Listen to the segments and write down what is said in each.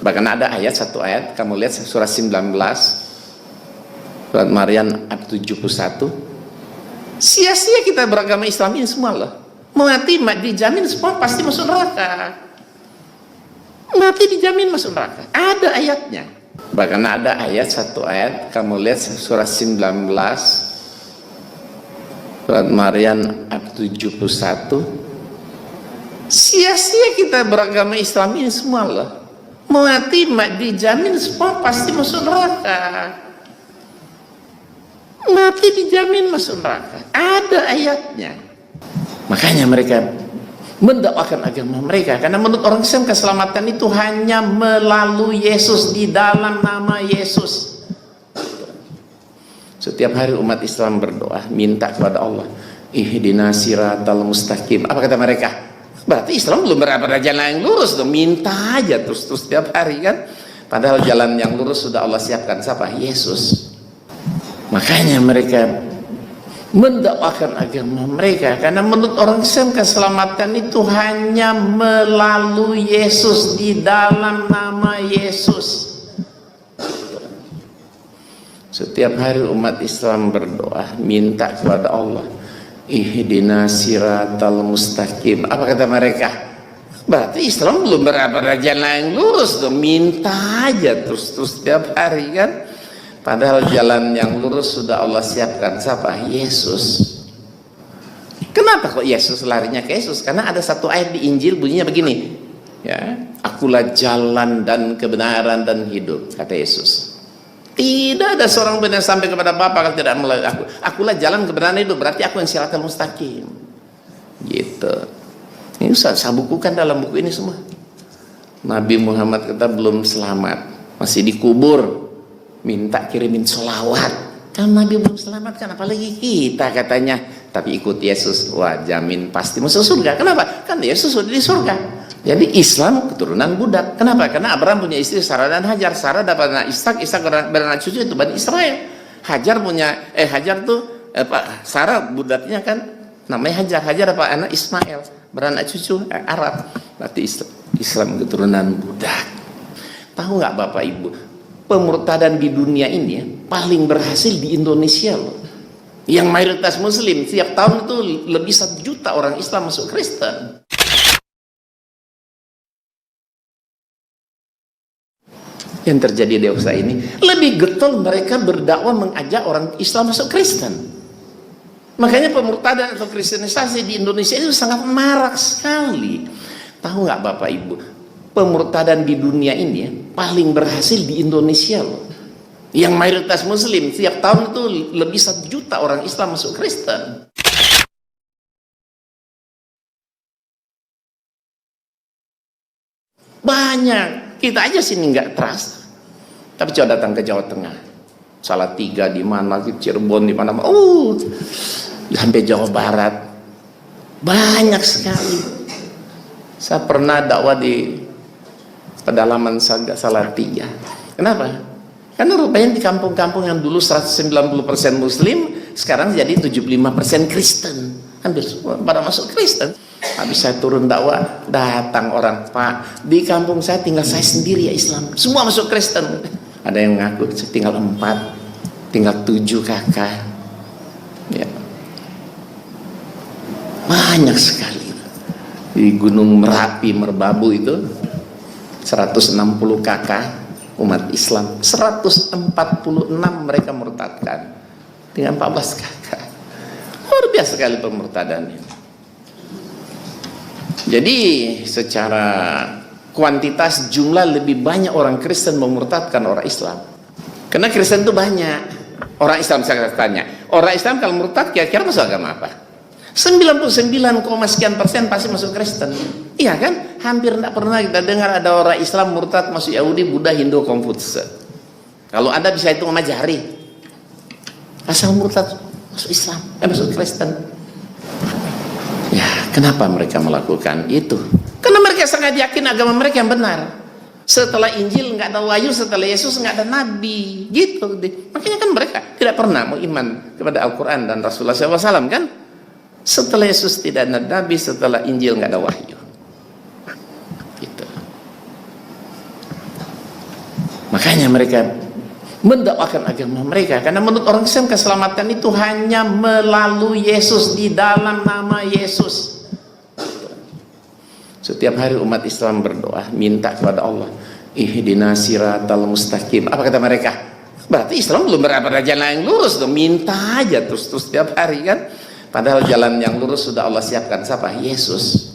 Bahkan ada ayat, satu ayat, kamu lihat surah 19, surat Maryam ayat 71. Sia-sia kita beragama Islam ini semua loh. Mati dijamin semua pasti masuk neraka. Mati dijamin masuk neraka. Ada ayatnya. Bahkan ada ayat, satu ayat, kamu lihat surah 19, surat Maryam ayat 71. Sia-sia kita beragama Islam ini semua loh. Mati dijamin semua pasti masuk neraka. Mati dijamin masuk neraka. Ada ayatnya. Makanya mereka mendakwakan agama mereka, karena menurut orang Islam keselamatan itu hanya melalui Yesus, di dalam nama Yesus. Setiap hari umat Islam berdoa, minta kepada Allah, ihdinas siratal mustaqim. Apa kata mereka? Berarti Islam belum berada jalan yang lurus dong. Minta aja terus setiap hari kan. Padahal jalan yang lurus sudah Allah siapkan. Siapa? Yesus. Makanya mereka mendakwakan agama mereka, karena menurut orang Islam keselamatan itu hanya melalui Yesus, di dalam nama Yesus. Setiap hari umat Islam berdoa, minta kepada Allah, ihdinas siratal mustaqim. Apa kata mereka? Berarti Islam belum berada jalan yang lurus dong. Minta aja terus setiap hari kan. Padahal jalan yang lurus sudah Allah siapkan. Siapa? Yesus. Kenapa kok Yesus larinya ke Yesus? Karena ada satu ayat di Injil bunyinya begini, ya, akulah jalan dan kebenaran dan hidup, kata Yesus. Tidak ada seorang pun yang sampai kepada Bapa kalau tidak melalui aku. Akulah jalan kebenaran hidup, berarti aku yang siratal mustaqim. Gitu. Ini saya bukukan dalam buku ini semua. Nabi Muhammad kita belum selamat, masih dikubur, minta kirimin sholawat. Kalau Nabi belum selamat kan apalagi kita katanya. Tapi ikut Yesus, wah jamin pasti masuk surga. Kenapa? Kan Yesus sudah di surga. Jadi Islam keturunan budak. Kenapa? Karena Abraham punya istri Sarah dan Hajar. Sarah dapat anak Ishak, Ishak beranak cucu itu Bani Israel. Hajar tuh Sarah budaknya kan namanya Hajar. Hajar apa? Anak Ismail, beranak cucu Arab. Berarti Islam keturunan budak. Tahu nggak Bapak Ibu? Pemurtadan di dunia ini ya, paling berhasil di Indonesia loh. Yang mayoritas Muslim, setiap tahun itu lebih 1 juta orang Islam masuk Kristen. Yang terjadi di USA ini lebih getol, mereka berdakwah mengajak orang Islam masuk Kristen. Makanya pemurtadan atau kristenisasi di Indonesia itu sangat marak sekali. Tahu nggak Bapak Ibu? Pemurtadan di dunia ini ya, paling berhasil di Indonesia loh. Yang mayoritas Muslim, setiap tahun itu lebih 1 juta orang Islam masuk Kristen. Banyak. Kita aja sini nggak trust. Tapi coba datang ke Jawa Tengah, Salatiga di mana, Cirebon di mana, sampai Jawa Barat, banyak sekali. Saya pernah dakwah di pedalaman Salatiga. Kenapa? Karena rupanya di kampung-kampung yang dulu 190% Muslim, sekarang jadi 75% Kristen. Hampir semua pada masuk Kristen. Habis saya turun dakwah, datang orang, Pak, di kampung saya tinggal saya sendiri ya Islam, semua masuk Kristen. Ada yang ngaku tinggal 4, tinggal 7 kakak ya. Banyak sekali. Di Gunung Merapi, Merbabu itu 160 kakak umat Islam, 146 mereka murtadkan dengan 14 kakak. Luar biasa sekali pemurtadan ini. Jadi secara kuantitas jumlah lebih banyak orang Kristen memurtadkan orang Islam. Karena Kristen itu banyak. Orang Islam, saya tanya, orang Islam kalau murtad kira-kira masuk agama apa? 99, sekian persen pasti masuk Kristen. Iya kan? Hampir tidak pernah kita dengar ada orang Islam murtad masuk Yahudi, Buddha, Hindu, Konfutse. Kalau Anda bisa hitung sama jari. Asal murtad masuk Islam, masuk Kristen. Ya, kenapa mereka melakukan itu? Karena mereka sangat yakin agama mereka yang benar. Setelah Injil nggak ada wahyu, setelah Yesus nggak ada nabi, gitu deh. Makanya kan mereka tidak pernah mau iman kepada Al-Quran dan Rasulullah SAW kan? Setelah Yesus tidak ada nabi, setelah Injil nggak ada wahyu. Gitu. Makanya mereka mendakwakan agama mereka, karena menurut orang Islam keselamatan itu hanya melalui Yesus, di dalam nama Yesus. Setiap hari umat Islam berdoa, minta kepada Allah, ihdinas siratal mustaqim. Apa kata mereka? Berarti Islam belum berapa jalan yang lurus dong. Minta aja terus setiap hari kan. Padahal jalan yang lurus sudah Allah siapkan. Siapa? Yesus.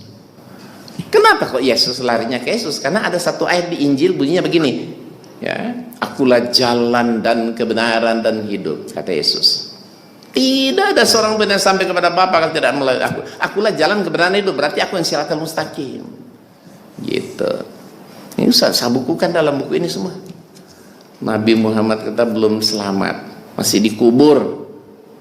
Kenapa kok Yesus larinya ke Yesus? Karena ada satu ayat di Injil bunyinya begini, ya, akulah jalan dan kebenaran dan hidup, kata Yesus. Tidak ada seorang benar sampai kepada Bapa kalau tidak melalui aku. Akulah jalan kebenaran hidup, berarti aku yang siratal mustaqim. Gitu. Ini saya bukukan dalam buku ini semua. Nabi Muhammad kita belum selamat, masih dikubur,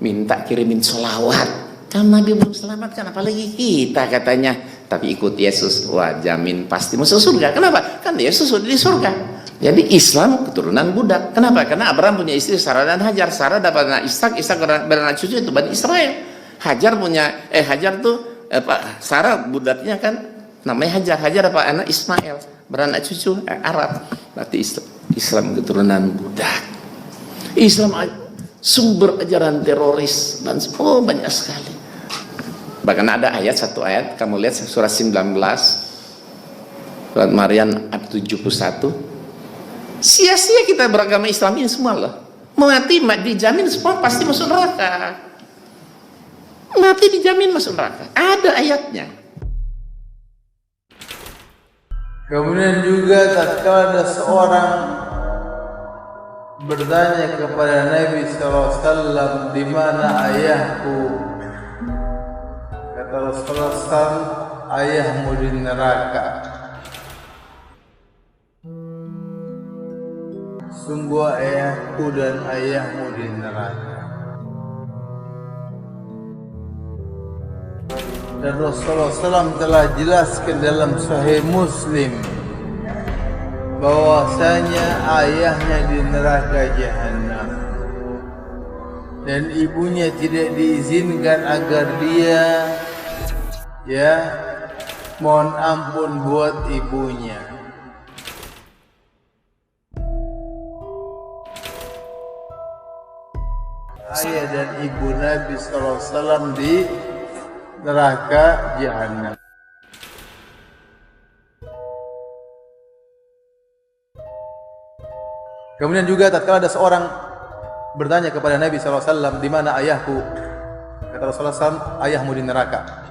minta kirimin sholawat. Kan Nabi belum selamat kan, apalagi kita katanya. Tapi ikut Yesus, wah jamin pasti masuk surga. Kenapa? Kan Yesus sudah di surga. Jadi Islam keturunan budak. Kenapa? Karena Abraham punya istri Sarah dan Hajar. Sarah dapat anak Ishak, Ishak beranak cucu itu Bani Israel. Hajar tuh Sarah budaknya kan namanya Hajar. Hajar dapat anak Ismail, beranak cucu Arab. Berarti Islam keturunan budak. Islam sumber ajaran teroris dan banyak sekali. Bahkan ada satu ayat, kamu lihat surah 19, surat Maryam ayat 71. Sia-sia kita beragama Islam ini semua loh. Mati dijamin semua pasti masuk neraka. Mati dijamin masuk neraka. Ada ayatnya. Kemudian juga tatkala ada seorang bertanya kepada Nabi SAW, di mana ayahku? Kata Rasulullah SAW, ayahmu di neraka. Sungguh ayahku dan ayahmu di neraka. Dan Rasulullah SAW telah jelaskan dalam Sahih Muslim bahwasanya ayahnya di neraka Jahannam dan ibunya tidak diizinkan agar dia mohon ampun buat ibunya. Ayah dan ibu Nabi SAW di neraka Jahannam. Kemudian juga tatkala ada seorang bertanya kepada Nabi SAW, di mana ayahku? Kata Rasulullah SAW, ayahmu di neraka.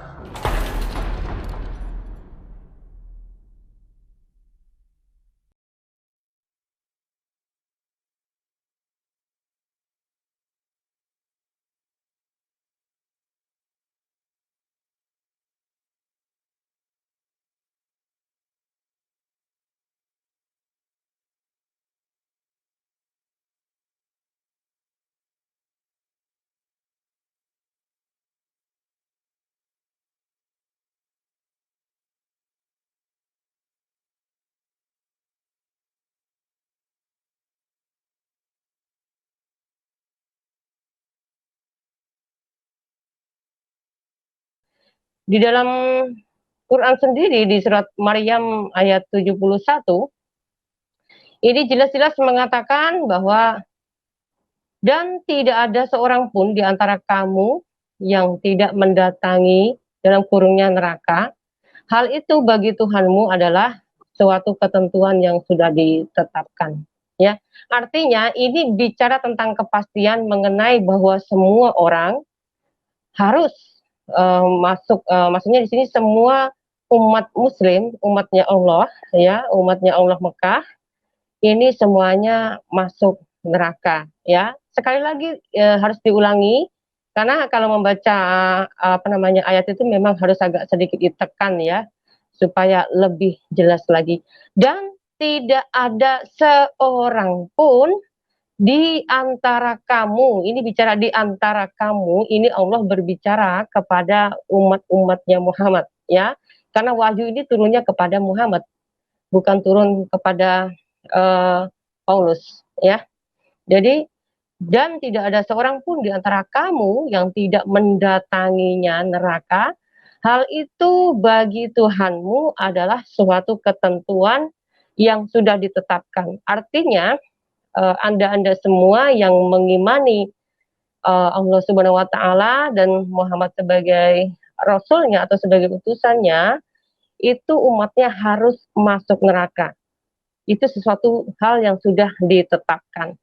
Di dalam Quran sendiri di surat Maryam ayat 71 ini jelas-jelas mengatakan bahwa dan tidak ada seorang pun di antara kamu yang tidak mendatangi dalam kurungnya neraka. Hal itu bagi Tuhanmu adalah suatu ketentuan yang sudah ditetapkan. Ya, artinya ini bicara tentang kepastian mengenai bahwa semua orang harus masuk, maksudnya di sini semua umat Muslim, umatnya Allah, ya, umatnya Allah Mekah, ini semuanya masuk neraka, ya. Sekali lagi harus diulangi, karena kalau membaca ayat itu memang harus agak sedikit ditekan, ya, supaya lebih jelas lagi. Dan tidak ada seorang pun di antara kamu, ini bicara di antara kamu, ini Allah berbicara kepada umat-umatnya Muhammad, ya. Karena wahyu ini turunnya kepada Muhammad, bukan turun kepada Paulus, ya. Jadi, dan tidak ada seorang pun di antara kamu yang tidak mendatanginya neraka. Hal itu bagi Tuhanmu adalah suatu ketentuan yang sudah ditetapkan. Artinya, Anda semua yang mengimani Allah Subhanahu wa taala dan Muhammad sebagai rasulnya atau sebagai utusannya, itu umatnya harus masuk neraka. Itu sesuatu hal yang sudah ditetapkan.